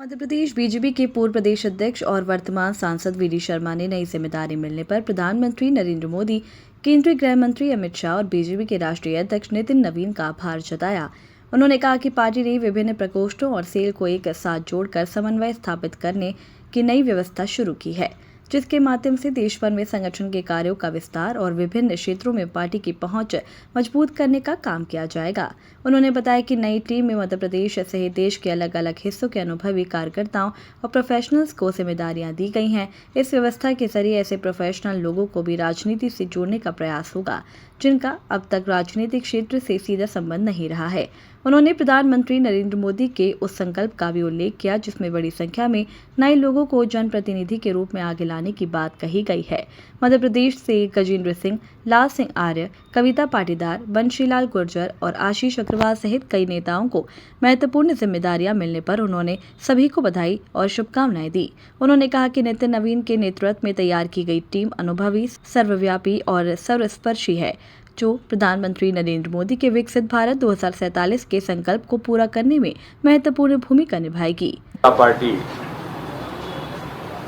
Madhya Pradesh BJP के पूर्व प्रदेश अध्यक्ष और वर्तमान सांसद वी डी शर्मा ने नई जिम्मेदारी मिलने पर प्रधानमंत्री नरेंद्र मोदी, केंद्रीय गृह मंत्री अमित शाह और बीजेपी के राष्ट्रीय अध्यक्ष नितिन नवीन का आभार जताया। उन्होंने कहा कि पार्टी ने विभिन्न प्रकोष्ठों और सेल को एक साथ जोड़कर समन्वय स्थापित करने की नई व्यवस्था शुरू की है, जिसके माध्यम से देश भर में संगठन के कार्यों का विस्तार और विभिन्न क्षेत्रों में पार्टी की पहुंच मजबूत करने का काम किया जाएगा। उन्होंने बताया कि नई टीम में मध्य प्रदेश सहित देश के अलग अलग हिस्सों के अनुभवी कार्यकर्ताओं और प्रोफेशनल्स को जिम्मेदारियां दी गई हैं। इस व्यवस्था के जरिए ऐसे प्रोफेशनल लोगों को भी राजनीति से जोड़ने का प्रयास होगा, जिनका अब तक राजनीतिक क्षेत्र से सीधा संबंध नहीं रहा है। उन्होंने प्रधानमंत्री नरेंद्र मोदी के उस संकल्प का भी उल्लेख किया जिसमें बड़ी संख्या में नए लोगों को जनप्रतिनिधि के रूप में आगे लाने की बात कही गई है। मध्य प्रदेश से गजेंद्र सिंह, लाल सिंह आर्य, कविता पाटीदार, बंशीलाल गुर्जर और आशीष अग्रवाल सहित कई नेताओं को महत्वपूर्ण जिम्मेदारियां मिलने पर उन्होंने सभी को बधाई और शुभकामनाएं दी। उन्होंने कहा कि नितिन नवीन के नेतृत्व में तैयार की गई टीम अनुभवी, सर्वव्यापी और सर्वस्पर्शी है, जो प्रधानमंत्री नरेंद्र मोदी के विकसित भारत 2047 के संकल्प को पूरा करने में महत्वपूर्ण भूमिका निभाएगी। पार्टी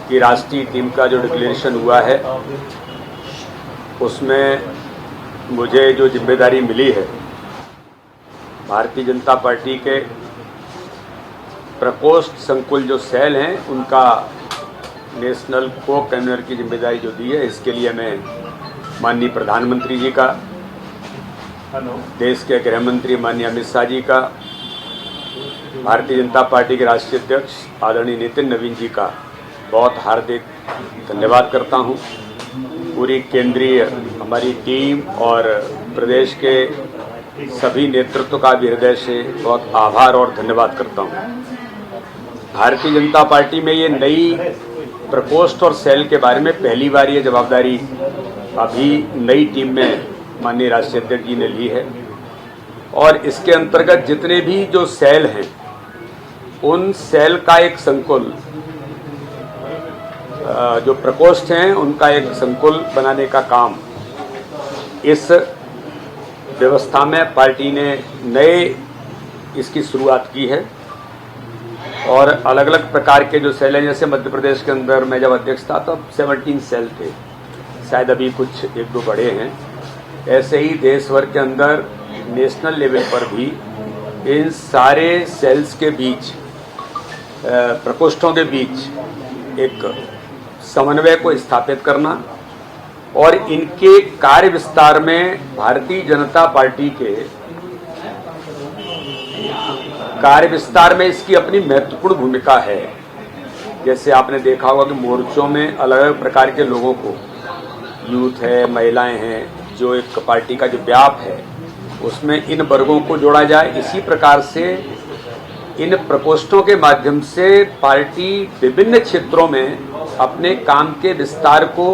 की राष्ट्रीय टीम का जो डिक्लेरेशन हुआ है, उसमें मुझे जो जिम्मेदारी मिली है, भारतीय जनता पार्टी के प्रकोष्ठ संकुल जो सेल हैं, उनका नेशनल को कन्वीनर की जिम्मेदारी जो दी है, इसके लिए मैं माननीय प्रधानमंत्री जी का, देश के गृह मंत्री माननीय अमित शाह जी का, भारतीय जनता पार्टी के राष्ट्रीय अध्यक्ष आदरणीय नितिन नवीन जी का बहुत हार्दिक धन्यवाद करता हूं। पूरी केंद्रीय हमारी टीम और प्रदेश के सभी नेतृत्व का भी हृदय से बहुत आभार और धन्यवाद करता हूं। भारतीय जनता पार्टी में ये नई प्रकोष्ठ और सेल के बारे में पहली बार ये जवाबदारी अभी नई टीम में माननीय राष्ट्रीय अध्यक्ष जी ने ली है, और इसके अंतर्गत जितने भी जो सेल हैं, उन सेल का एक संकुल, जो प्रकोष्ठ हैं उनका एक संकुल बनाने का काम इस व्यवस्था में पार्टी ने नए इसकी शुरुआत की है। और अलग अलग प्रकार के जो सेल हैं, जैसे मध्य प्रदेश के अंदर मैं जब अध्यक्ष था तब 17 सेल थे, शायद अभी कुछ एक दो बड़े हैं। ऐसे ही देश भर के अंदर नेशनल लेवल पर भी इन सारे सेल्स के बीच, प्रकोष्ठों के बीच एक समन्वय को स्थापित करना और इनके कार्य विस्तार में भारतीय जनता पार्टी के कार्य विस्तार में इसकी अपनी महत्वपूर्ण भूमिका है। जैसे आपने देखा होगा कि मोर्चों में अलग अलग प्रकार के लोगों को, यूथ है, महिलाएं हैं, जो एक पार्टी का जो व्याप है उसमें इन वर्गों को जोड़ा जाए। इसी प्रकार से इन प्रकोष्ठों के माध्यम से पार्टी विभिन्न क्षेत्रों में अपने काम के विस्तार को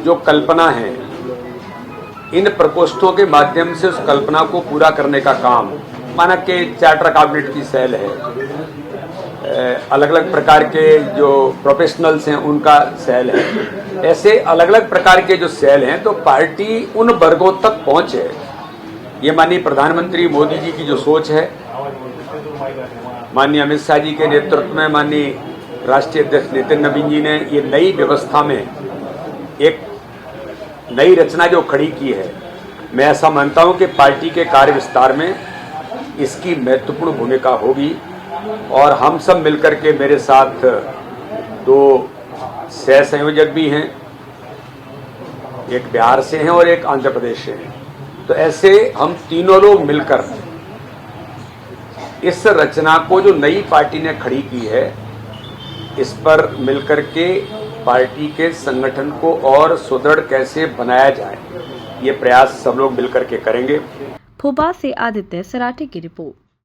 जो कल्पना है, इन प्रकोष्ठों के माध्यम से उस कल्पना को पूरा करने का काम, माना कि चार्टर कैबिनेट की सेल है, अलग अलग प्रकार के जो प्रोफेशनल्स हैं उनका सेल है, ऐसे अलग अलग प्रकार के जो सेल हैं, तो पार्टी उन वर्गों तक पहुंचे। ये माननीय प्रधानमंत्री मोदी जी की जो सोच है, माननीय अमित शाह जी के नेतृत्व में माननीय राष्ट्रीय अध्यक्ष नितिन नवीन जी ने ये नई व्यवस्था में एक नई रचना जो खड़ी की है, मैं ऐसा मानता हूं कि पार्टी के कार्य विस्तार में इसकी महत्वपूर्ण भूमिका होगी। और हम सब मिलकर के, मेरे साथ 2 सह संयोजक भी हैं, एक बिहार से हैं और एक आंध्र प्रदेश से हैं, तो ऐसे हम तीनों लोग मिलकर इस रचना को जो नई पार्टी ने खड़ी की है, इस पर मिलकर के पार्टी के संगठन को और सुदृढ़ कैसे बनाया जाए, ये प्रयास सब लोग मिलकर के करेंगे। भोपाल से आदित्य सराठी की रिपोर्ट।